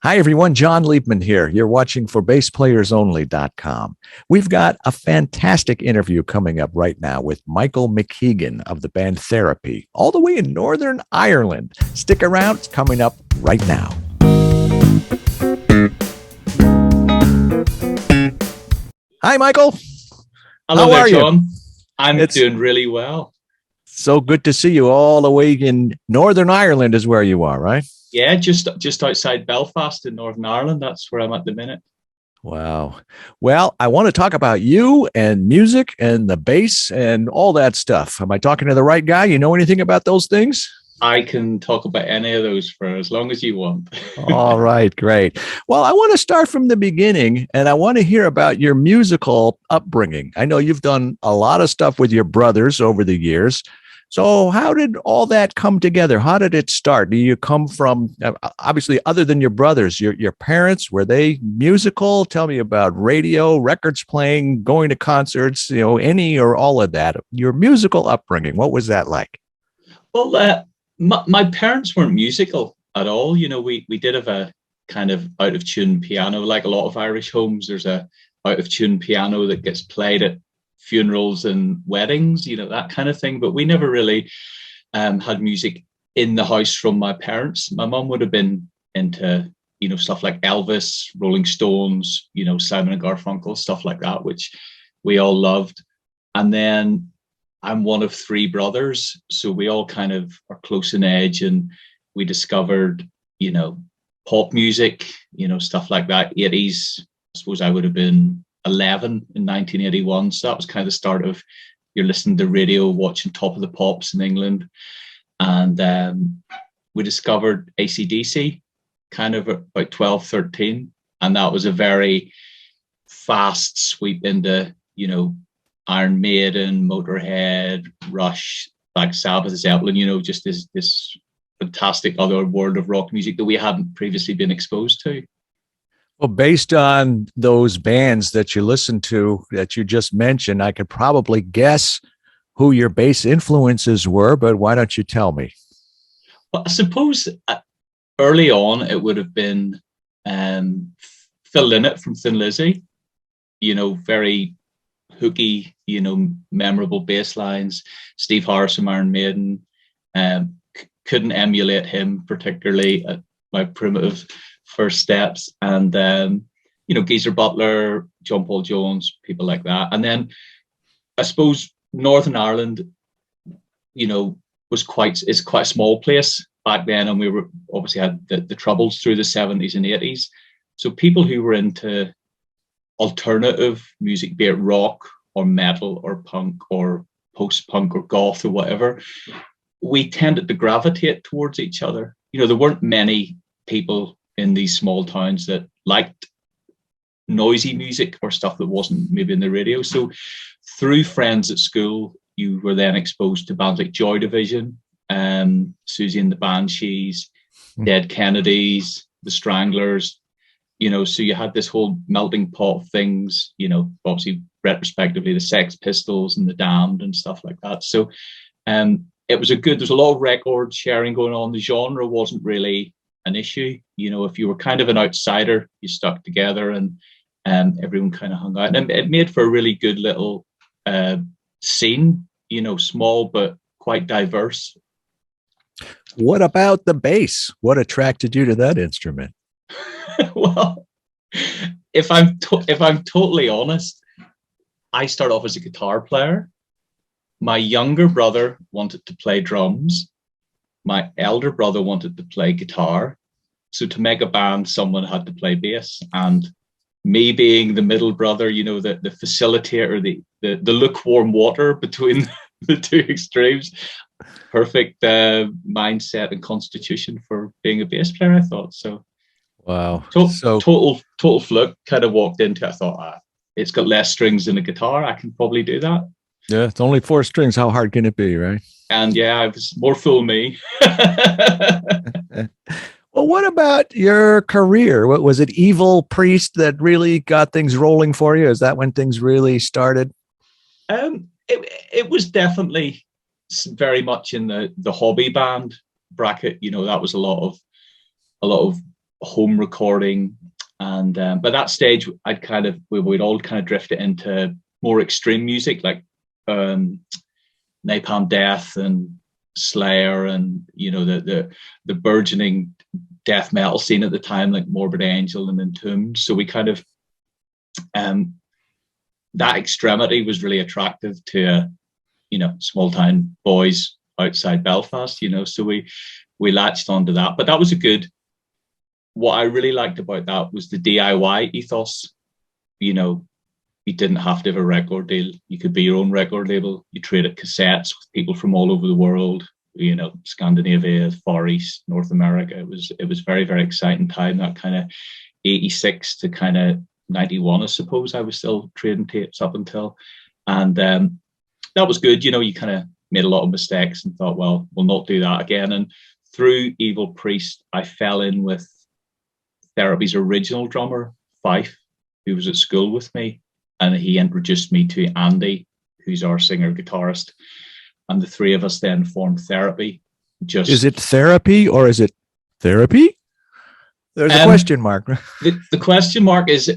Hi, everyone. John Liebman here. You're watching ForBassPlayersOnly.com. We've got a fantastic interview coming up right now with Michael McKeegan of the band Therapy, all the way in Northern Ireland. Stick around. It's coming up right now. Hi, Michael. Hello How there, are you? John. I'm It's doing really well. so good to see you all the way in Northern Ireland is where you are, right? Yeah, just outside Belfast in Northern Ireland. That's where I'm at the minute. Wow. Well, I want to talk about you and music and the bass and all that stuff. Am I talking to the right guy? You know anything about those things? I can talk about any of those for as long as you want. All right, great. Well, I want to start from the beginning and I want to hear about your musical upbringing. I know you've done a lot of stuff with your brothers over the years. So, how did all that come together? How did it start? Do you come from, obviously, other than your brothers, your parents, were they musical? Tell me about radio, records playing, going to concerts, any or all of that. Your musical upbringing, what was that like? Well, my parents weren't musical at all. We did have a kind of out of tune piano, like a lot of Irish homes. There's a out of tune piano that gets played at funerals and weddings, that kind of thing. But we never really had music in the house from my parents. My mum would have been into, stuff like Elvis, Rolling Stones, Simon and Garfunkel, stuff like that, which we all loved. And then I'm one of three brothers, so we all kind of are close in age, and we discovered, pop music, stuff like that. 80s, I suppose I would have been 11 in 1981. So that was kind of the start of you're listening to radio, watching Top of the Pops in England. And we discovered AC/DC kind of about 12, 13. And that was a very fast sweep into, Iron Maiden, Motorhead, Rush, Black Sabbath, Zeppelin, just this fantastic other world of rock music that we hadn't previously been exposed to. Well, based on those bands that you listened to that you just mentioned, I could probably guess who your bass influences were, but why don't you tell me? Well, I suppose early on it would have been Phil Lynott from Thin Lizzy, very hooky, memorable bass lines. Steve Harris from Iron Maiden. Couldn't emulate him particularly at my primitive first steps. And Geezer Butler, John Paul Jones, people like that. And then I suppose Northern Ireland, is quite a small place back then, and we were obviously had the troubles through the 70s and 80s. So people who were into alternative music, be it rock or metal or punk or post-punk or goth or whatever, we tended to gravitate towards each other. There weren't many people in these small towns that liked noisy music or stuff that wasn't maybe in the radio. So through friends at school, you were then exposed to bands like Joy Division, Susie and the Banshees, Dead Kennedys, the Stranglers, so you had this whole melting pot of things, obviously retrospectively the Sex Pistols and the Damned and stuff like that. So it was there's a lot of record sharing going on. The genre wasn't really an issue. If you were kind of an outsider, you stuck together and everyone kind of hung out. And it made for a really good little scene, small but quite diverse. What about the bass? What attracted you to that instrument? Well, if I'm totally honest, I started off as a guitar player. My younger brother wanted to play drums. My elder brother wanted to play guitar. So to make a band, someone had to play bass. And me being the middle brother, the facilitator, the lukewarm water between the two extremes, perfect mindset and constitution for being a bass player, I thought. So Wow. total fluke. Kind of walked into it. I thought, it's got less strings than a guitar. I can probably do that. Yeah, it's only four strings. How hard can it be, right? And yeah, I was more fool me. Well, what about your career? What was it? Evil Priest that really got things rolling for you? Is that when things really started? It was definitely very much in the hobby band bracket. That was a lot of home recording. And by that stage, we'd all kind of drifted into more extreme music, like Napalm Death and Slayer, and the burgeoning death metal scene at the time, like Morbid Angel and Entombed. So we kind of that extremity was really attractive to small town boys outside Belfast. So we latched onto that. But that was what I really liked about that was the DIY ethos. You didn't have to have a record deal. You could be your own record label. You traded cassettes with people from all over the world, Scandinavia, Far East, North America. It was very, very exciting time, that kind of 86 to kind of 91, I suppose. I was still trading tapes up until. And that was good. You kind of made a lot of mistakes and thought, well, we'll not do that again. And through Evil Priest, I fell in with Therapy's original drummer, Fife, who was at school with me. And he introduced me to Andy, who's our singer-guitarist. And the three of us then formed Therapy. Is it therapy or is it therapy? There's a question mark. The question mark is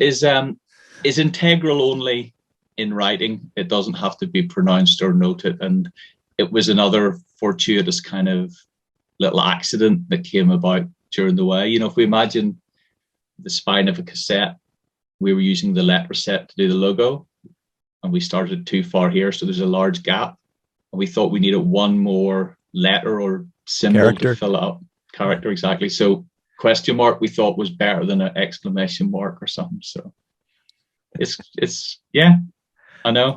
integral only in writing. It doesn't have to be pronounced or noted. And it was another fortuitous kind of little accident that came about during the way. If we imagine the spine of a cassette, we were using the letter set to do the logo, and we started too far here, so there's a large gap, and we thought we needed one more letter or symbol to fill it up. Character, exactly. So question mark we thought was better than an exclamation mark or something. So it's yeah, I know.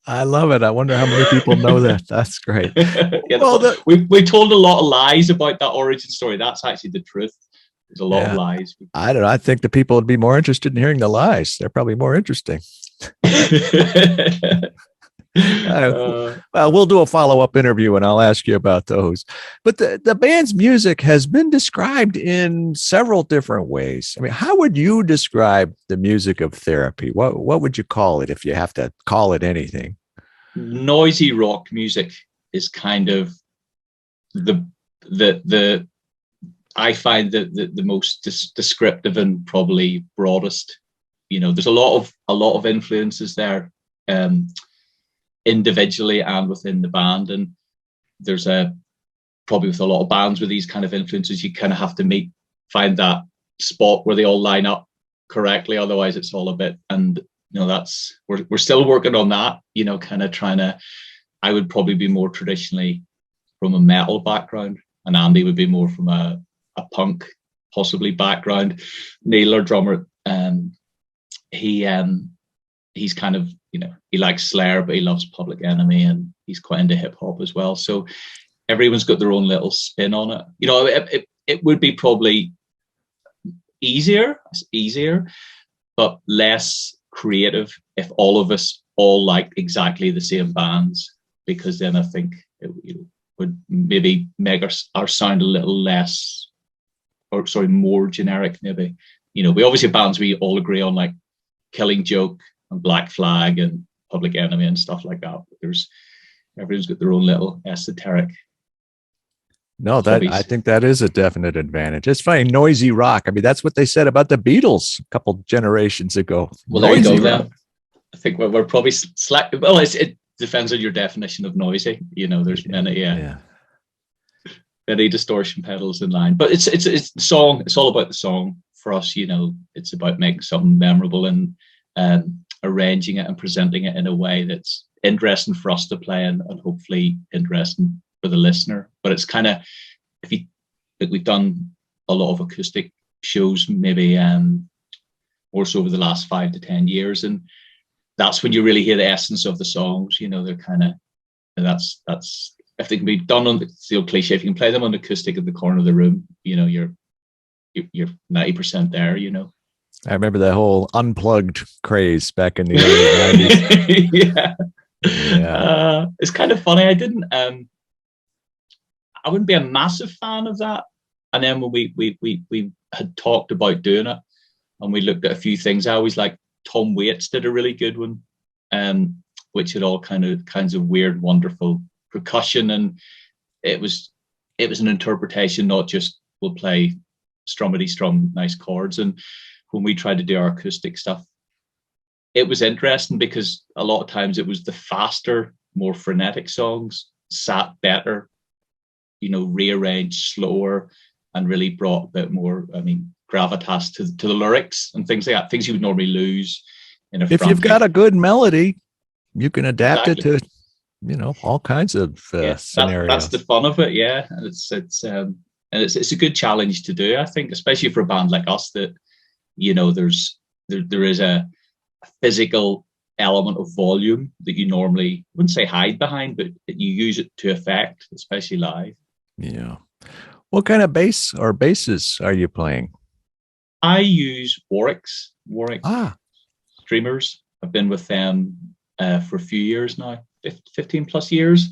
I love it. I wonder how many people know that. That's great. We told a lot of lies about that origin story. That's actually the truth. There's a lot of lies. I don't know. I think the people would be more interested in hearing the lies. They're probably more interesting. Well, we'll do a follow-up interview and I'll ask you about those. But the band's music has been described in several different ways. I mean, how would you describe the music of Therapy? What would you call it if you have to call it anything? Noisy rock music is kind of the I find the most descriptive and probably broadest. There's a lot of influences there, individually and within the band. And there's probably with a lot of bands with these kind of influences, you kind of have to find that spot where they all line up correctly. Otherwise, it's all a bit. And we're still working on that. Kind of trying to. I would probably be more traditionally from a metal background, and Andy would be more from a punk possibly background. Neil, our drummer, he's kind of he likes Slayer, but he loves Public Enemy, and he's quite into hip hop as well. So everyone's got their own little spin on it. It would be probably easier, but less creative if all of us all liked exactly the same bands, because then I think it would maybe make our sound a little less, or sorry, more generic maybe. We obviously have bands we all agree on, like Killing Joke and Black Flag and Public Enemy and stuff like that. But everyone's got their own little esoteric. No, I think that is a definite advantage. It's funny, noisy rock. I mean, that's what they said about the Beatles a couple generations ago. Well, there you go then. I think we're probably well, it depends on your definition of noisy. There's many many distortion pedals in line, but it's the song. It's all about the song for us. It's about making something memorable and arranging it and presenting it in a way that's interesting for us to play and hopefully interesting for the listener. But it's kind of, we've done a lot of acoustic shows, maybe more so over the last 5 to 10 years, and that's when you really hear the essence of the songs. They're kind of, that's if they can be done on the old cliche, if you can play them on acoustic at the corner of the room, you're 90% there. I remember that whole unplugged craze back in the early 90s. Yeah. It's kind of funny. I wouldn't be a massive fan of that. And then when we had talked about doing it and we looked at a few things, I always like Tom Waits did a really good one, which had all kinds of weird, wonderful percussion. And it was an interpretation, not just we'll play strum nice chords. And when we tried to do our acoustic stuff, it was interesting because a lot of times it was the faster, more frenetic songs sat better, rearranged slower, and really brought a bit more, gravitas to the lyrics and things like that, things you would normally lose in a If you've got a good melody, you can adapt it to, all kinds of scenarios. That's the fun of it, yeah. And it's a good challenge to do, I think, especially for a band like us that, there is a physical element of volume that you normally wouldn't say hide behind, but you use it to effect, especially live. Yeah. What kind of bass or basses are you playing? I use Warwick Streamers. I've been with them for a few years now, 15 plus years.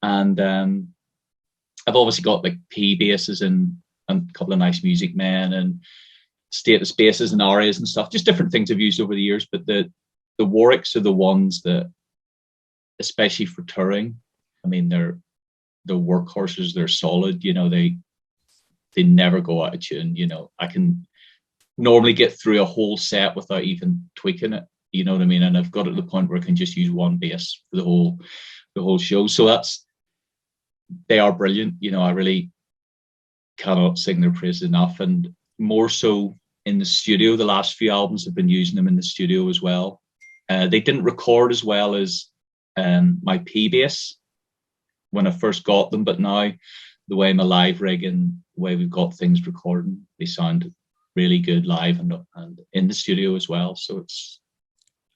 And I've obviously got like P basses and a couple of nice Music Men and status basses and arias and stuff, just different things I've used over the years. But the Warwicks are the ones that, especially for touring, they're workhorses. They're solid. They never go out of tune. I can normally get through a whole set without even tweaking it. You know what I mean? And I've got it to the point where I can just use one bass for the whole show. So they are brilliant. I really cannot sing their praise enough. And more so in the studio, the last few albums I've been using them in the studio as well. They didn't record as well as my P bass when I first got them, but now the way my live rig and the way we've got things recording, they sound really good live and in the studio as well. So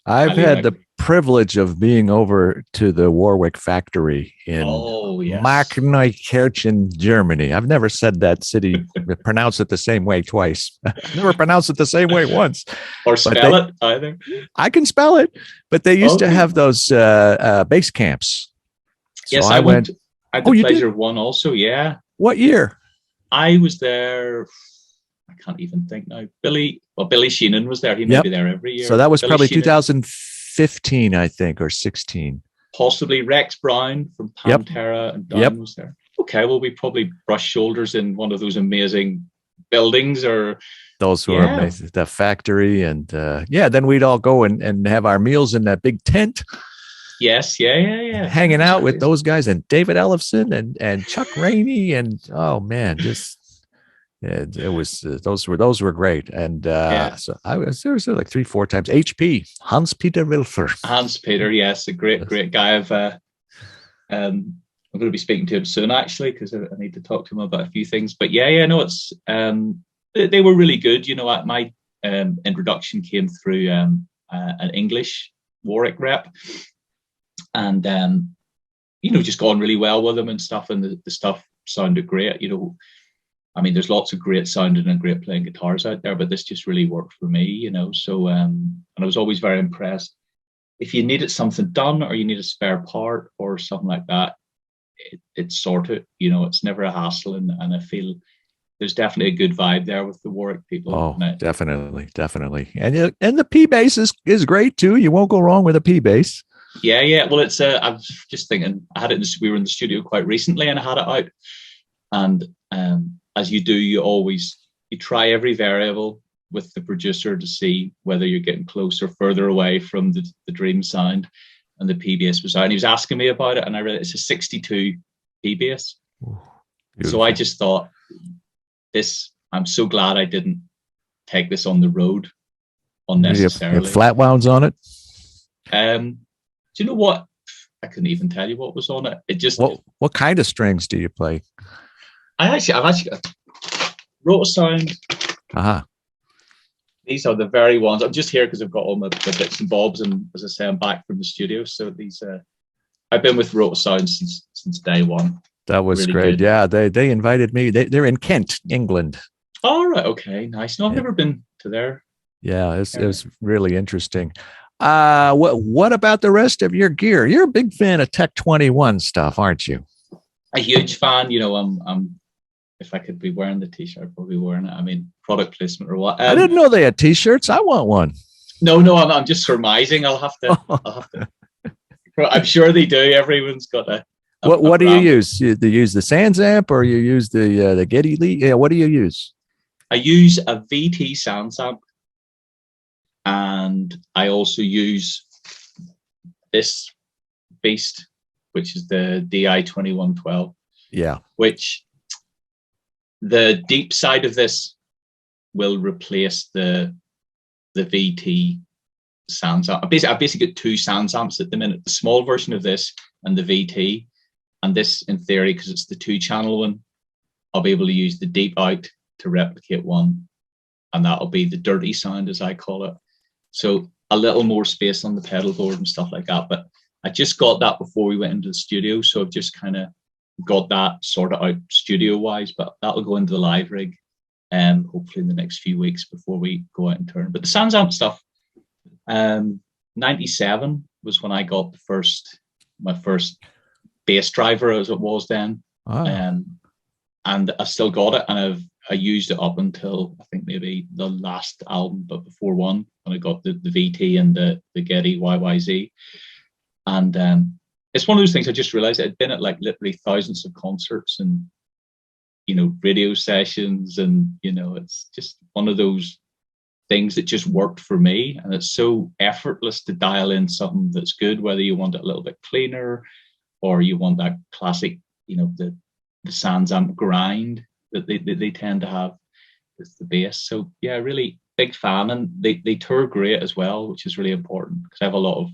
I've had the privilege of being over to the Warwick factory in Markneukirchen, Germany. I've never said that city, pronounce it the same way twice. Never pronounced it the same way once. Or spell it either. I can spell it, but they used to have those bass camps. So yes, I went. I had the pleasure of one also, yeah. What year? I was there, I can't even think now. Billy Sheenan was there. He may be there every year. So that was probably 2015, I think, or 16. Possibly. Rex Brown from Pantera and Don was there. Okay, well, we probably brushed shoulders in one of those amazing buildings or... Those were amazing. The factory and then we'd all go and have our meals in that big tent. Yes, yeah. Hanging out with those guys and David Ellefson and Chuck Rainey and it was those were great. And so I was there like 3-4 times. HP Hans-Peter Wilfer. Hans-Peter, yes, a great guy. I'm going to be speaking to him soon actually because I need to talk to him about a few things. But it's they were really good. My introduction came through an English Warwick rep. And just gone really well with them and stuff, and the stuff sounded great. There's lots of great sounding and great playing guitars out there, but this just really worked for me. So and I was always very impressed. If you needed something done or you need a spare part or something like that, it's sorted. It's never a hassle, and I feel there's definitely a good vibe there with the Warwick people. Oh, definitely. And the P bass is great too. You won't go wrong with a P bass. Yeah. Well, it's I was just thinking, I had it. We were in the studio quite recently, and I had it out. And as you do, you try every variable with the producer to see whether you're getting closer, further away from the dream sound. And the P bass was out, and he was asking me about it, and I realized it's a 62 P bass. So I just thought, I'm so glad I didn't take this on the road unnecessarily. You have flat wounds on it. Do you know what? I couldn't even tell you what was on it. It just. What kind of strings do you play? I've actually got Rotosound. These are the very ones. I'm just here because I've got all my bits and bobs, and as I say, I'm back from the studio. So these, I've been with Rotosound since day one. That was really great. Good. Yeah, they invited me. They're in Kent, England. All right. Okay. Nice. No, I've never been to there. Yeah, it was really interesting. What about the rest of your gear? You're a big fan of Tech 21 stuff, aren't you? A huge fan. I'm if I could be wearing the t-shirt, I'd probably be wearing it. Product placement or what? I didn't know they had t-shirts. I want one. No, I'm just surmising. I'll have to. I'm sure they do. Everyone's got a. What do you use? You use the Sans amp or you use the Getty Lee? Yeah, what do you use? I use a VT sound amp, and I also use this beast, which is the DI 2112. Yeah. Which the deep side of this will replace the VT sound amp. I basically got two sound amps at the minute: the small version of this and the VT. And this, in theory, because it's the 2-channel one, I'll be able to use the deep out to replicate one, and that'll be the dirty sound, as I call it. So a little more space on the pedal board and stuff like that. But I just got that before we went into the studio, so I've just kind of got that sorted out studio-wise. But that'll go into the live rig, hopefully in the next few weeks before we go out and turn. But the Sans Amp stuff, 97 was when I got my first bass driver, as it was then. Oh. And I still got it, and I used it up until I think maybe the last album, but before one, when I got the VT and the Getty YYZ. And it's one of those things I just realized I'd been at like literally thousands of concerts and, you know, radio sessions, and, you know, it's just one of those things that just worked for me. And it's so effortless to dial in something that's good, whether you want it a little bit cleaner or you want that classic, you know, the Sans Amp grind that they tend to have with the bass. So yeah, really big fan, and they tour great as well, which is really important, because I have a lot of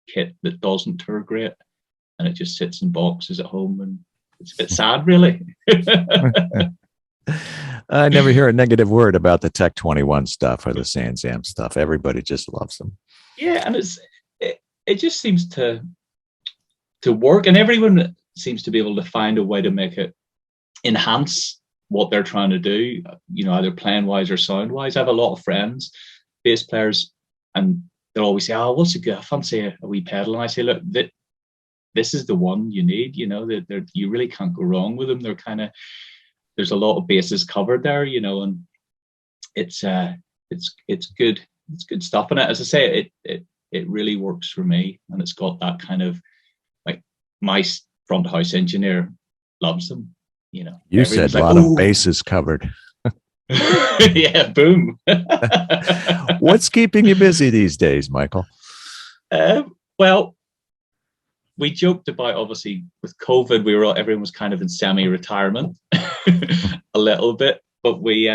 kit that doesn't tour great, and it just sits in boxes at home, and it's a bit sad, really. I never hear a negative word about the Tech 21 stuff or the Sans Amp stuff. Everybody just loves them. Yeah, and it just seems to work, and everyone seems to be able to find a way to make it enhance what they're trying to do, you know, either playing wise or sound wise. I have a lot of friends, bass players, and they'll always say, "Oh, what's a good? I fancy a wee pedal." And I say, "Look, this is the one you need. You know, you really can't go wrong with them. They're kind of, there's a lot of bases covered there, you know, and it's good. It's good stuff." And as I say, it really works for me, and it's got that kind of, like, my front house engineer loves them. You know, you said a lot of bases covered. Yeah, boom. What's keeping you busy these days, Michael? Well, we joked about, obviously, with COVID, everyone was kind of in semi-retirement a little bit, but we,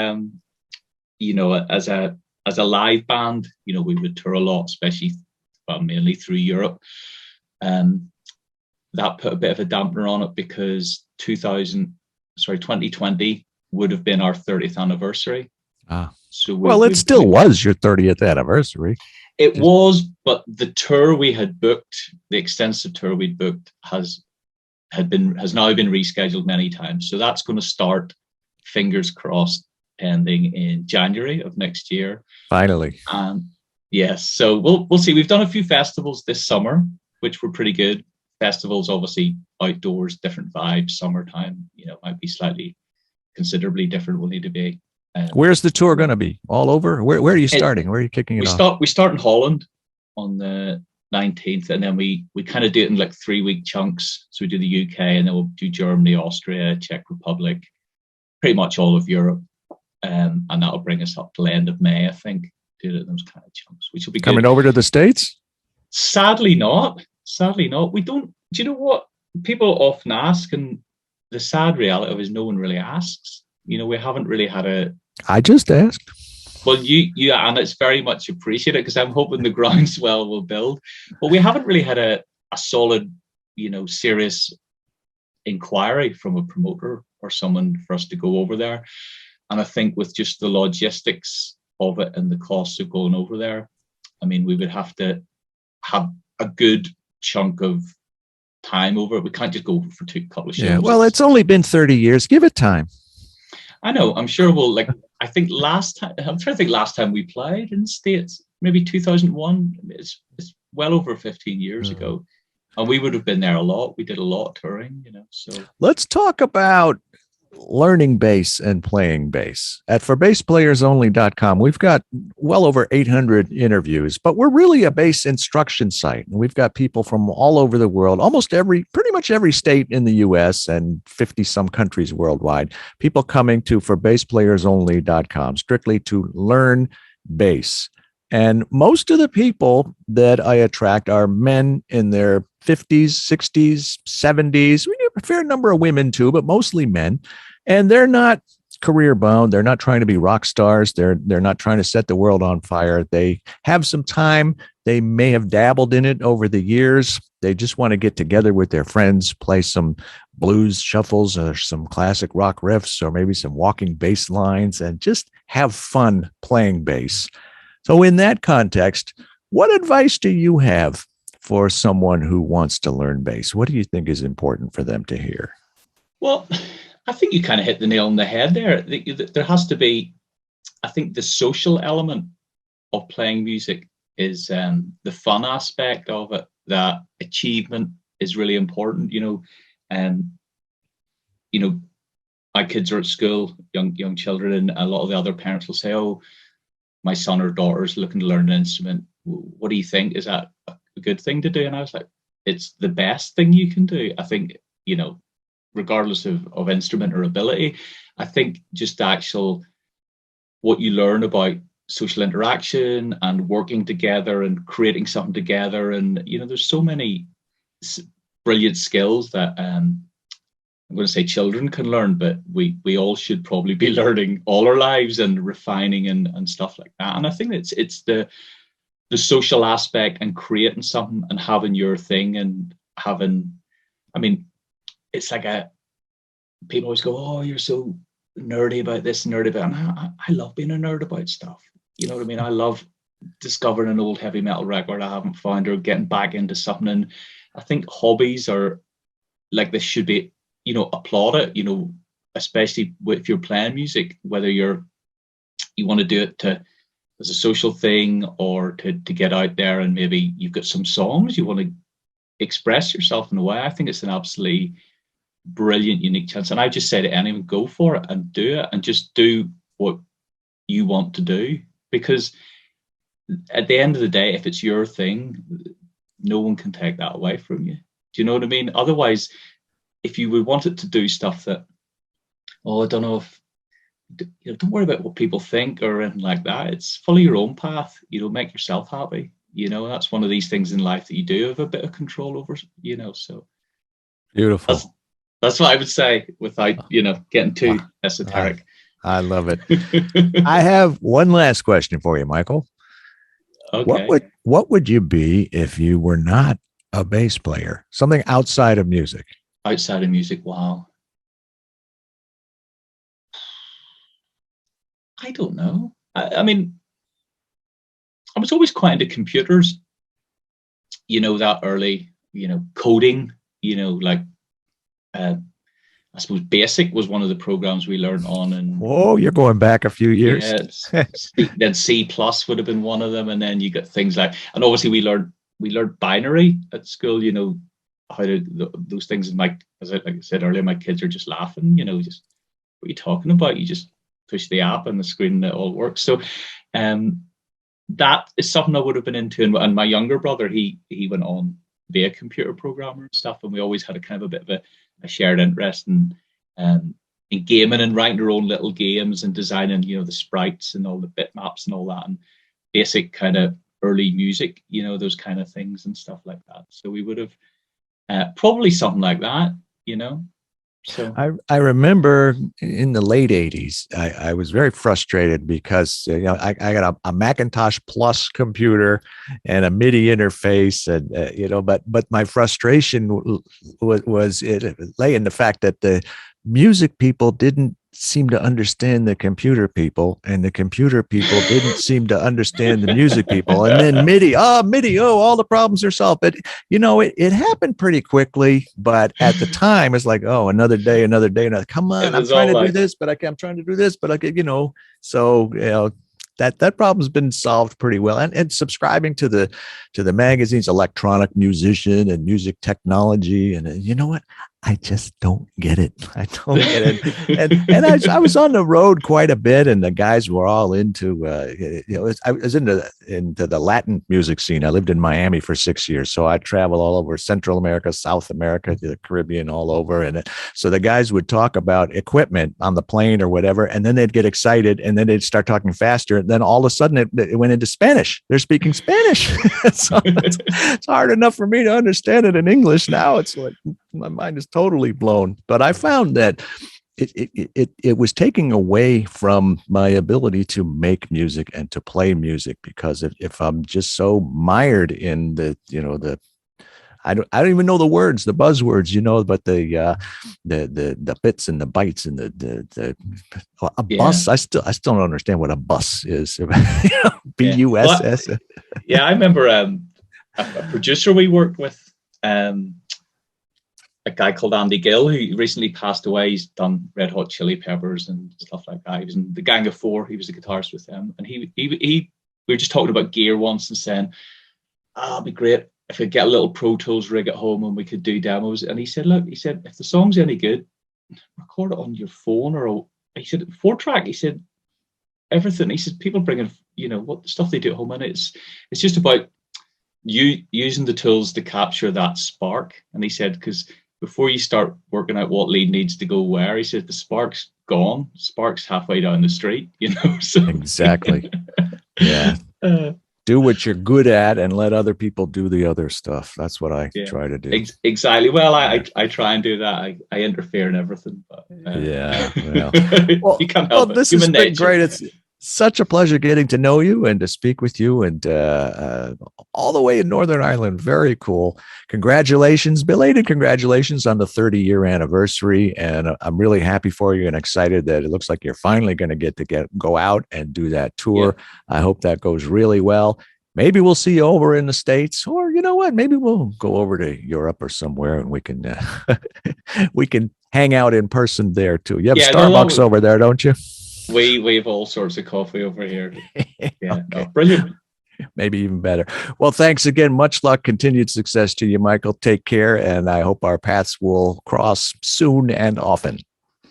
you know, as a live band, you know, we would tour a lot, especially, well, mainly through Europe. That put a bit of a dampener on it, because 2020 would have been our 30th anniversary. So it still was your 30th anniversary. It was, but the tour we had booked, the extensive tour we'd booked, has now been rescheduled many times. So that's going to start, fingers crossed, ending in January of next year. Finally. Yes. So we'll see. We've done a few festivals this summer, which were pretty good. Festivals, obviously, outdoors, different vibes. Summertime, you know, might be slightly, considerably different. Will need to be. Where's the tour going to be? All over? Where are you starting? Where are you kicking it off? We start in Holland on the 19th, and then we kind of do it in like 3-week chunks. So we do the UK, and then we'll do Germany, Austria, Czech Republic, pretty much all of Europe, and that'll bring us up to the end of May, I think. Do it in those kind of chunks, which will be coming good. Over to the States? Sadly not. We don't. Do you know what people often ask, and the sad reality of it is no one really asks. You know, we haven't really had I just asked. Well, you and it's very much appreciated, because I'm hoping the groundswell will build. But we haven't really had a solid, you know, serious inquiry from a promoter or someone for us to go over there. And I think with just the logistics of it and the costs of going over there, I mean, we would have to have a good chunk of time over it. We can't just go over for a couple of shows. Yeah, well, it's only been 30 years. Give it time. I know. I'm sure we'll, like, I think last time we played in the States, maybe 2001. It's well over 15 years ago. And we would have been there a lot. We did a lot of touring, you know. So let's talk about learning bass and playing bass. At ForBassPlayersOnly.com, we've got well over 800 interviews, but we're really a bass instruction site. And we've got people from all over the world, pretty much every state in the US and 50 some countries worldwide, people coming to ForBassPlayersOnly.com strictly to learn bass. And most of the people that I attract are men in their 50s, 60s, 70s. We have a fair number of women too, but mostly men. And they're not career bound. They're not trying to be rock stars. They're not trying to set the world on fire. They have some time. They may have dabbled in it over the years. They just want to get together with their friends, play some blues shuffles or some classic rock riffs or maybe some walking bass lines and just have fun playing bass. So in that context, what advice do you have for someone who wants to learn bass? What do you think is important for them to hear? Well, I think you kind of hit the nail on the head there. There has to be, I think the social element of playing music is the fun aspect of it. That achievement is really important, my kids are at school, young children, and a lot of the other parents will say, oh, my son or daughter is looking to learn an instrument. What do you think? Is that a good thing to do? And I was like, it's the best thing you can do. I think, regardless of instrument or ability, I think just the actual, what you learn about social interaction and working together and creating something together. And, there's so many brilliant skills that, I'm going to say children can learn, but we all should probably be learning all our lives and refining and stuff like that. And I think it's the social aspect and creating something and having your thing and it's like people always go, oh, you're so nerdy about this, nerdy about that. I love being a nerd about stuff. You know what I mean? I love discovering an old heavy metal record I haven't found or getting back into something. And I think hobbies are like, this should be, applauded, especially if you're playing music, whether you want to do it as a social thing or to get out there and maybe you've got some songs you want to express yourself in a way. I think it's an absolutely brilliant, unique chance. And I just say to anyone, go for it and do it and just do what you want to do. Because at the end of the day, if it's your thing, no one can take that away from you. Do you know what I mean? Otherwise, if you would want it to do stuff that, I don't know if, don't worry about what people think or anything like that. It's follow your own path, make yourself happy. That's one of these things in life that you do have a bit of control over, so. Beautiful. That's what I would say without, getting too esoteric. I love it. I have one last question for you, Michael. Okay. What would you be if you were not a bass player? Something outside of music. Outside of music, wow. I don't know. I was always quite into computers, that early, coding, I suppose Basic was one of the programs we learned on. And you're going back a few years. Yeah, then C+ would have been one of them. And then you got things like, and obviously we learned binary at school, how to those things. And like I said earlier, my kids are just laughing, just what are you talking about? You just push the app and the screen and it all works. So that is something I would have been into. And my younger brother, he went on to be a computer programmer and stuff. And we always had a kind of a bit of a shared interest in gaming and writing our own little games and designing, the sprites and all the bitmaps and all that, and basic kind of early music, those kind of things and stuff like that. So we would have probably something like that, So I remember in the late 80s, I was very frustrated because I got a Macintosh Plus computer and a MIDI interface, and but my frustration was it lay in the fact that the music people didn't seem to understand the computer people, and the computer people didn't seem to understand the music people. And then MIDI, all the problems are solved. But, it happened pretty quickly. But at the time, it's like, another day. Come on, I'm trying to do this, but I'm trying to do this, but I could, so, that problem's been solved pretty well. And subscribing to the magazines, Electronic Musician and Music Technology. And you know what? I just don't get it. I don't get it. And I was on the road quite a bit, and the guys were all into I was into the Latin music scene. I lived in Miami for 6 years, so I travel all over Central America, South America, the Caribbean, all over. And so the guys would talk about equipment on the plane or whatever, and then they'd get excited, and then they'd start talking faster. And then all of a sudden, it went into Spanish. They're speaking Spanish. So it's hard enough for me to understand it in English. Now it's like my mind is totally blown. But I found that it was taking away from my ability to make music and to play music, because if I'm just so mired in the I don't even know the words, the buzzwords, but the bits and the bytes and the bus. I still don't understand what a bus is. BUSS. Yeah, I remember a producer we worked with, a guy called Andy Gill, who recently passed away. He's done Red Hot Chili Peppers and stuff like that. He was in the Gang of Four. He was a guitarist with them. And we were just talking about gear once and saying, it'd be great if we get a little Pro Tools rig at home and we could do demos. And he said, look, if the song's any good, record it on your phone, or he said 4-track. He said everything. He said people bring in, what stuff they do at home, and it's just about you using the tools to capture that spark. And he said, because before you start working out what lead needs to go where, he said the spark's gone. Spark's halfway down the street, So exactly. Yeah. Do what you're good at and let other people do the other stuff. That's what I try to do. Exactly. Well, I try and do that. I interfere in everything. But, yeah. Well, you can't help it. This has been great. It's such a pleasure getting to know you and to speak with you, and all the way in Northern Ireland. Very cool. Congratulations, belated congratulations on the 30-year anniversary. And I'm really happy for you and excited that it looks like you're finally going to get to go out and do that tour. Yeah. I hope that goes really well. Maybe we'll see you over in the States, or you know what? Maybe we'll go over to Europe or somewhere, and we can hang out in person there too. You have Starbucks over there, don't you? We have all sorts of coffee over here. Yeah, okay. Brilliant. Maybe even better. Well, thanks again. Much luck. Continued success to you, Michael. Take care, and I hope our paths will cross soon and often.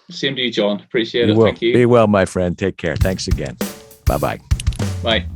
Same to you, John. Appreciate it. Thank you. Be well, my friend. Take care. Thanks again. Bye-bye. Bye.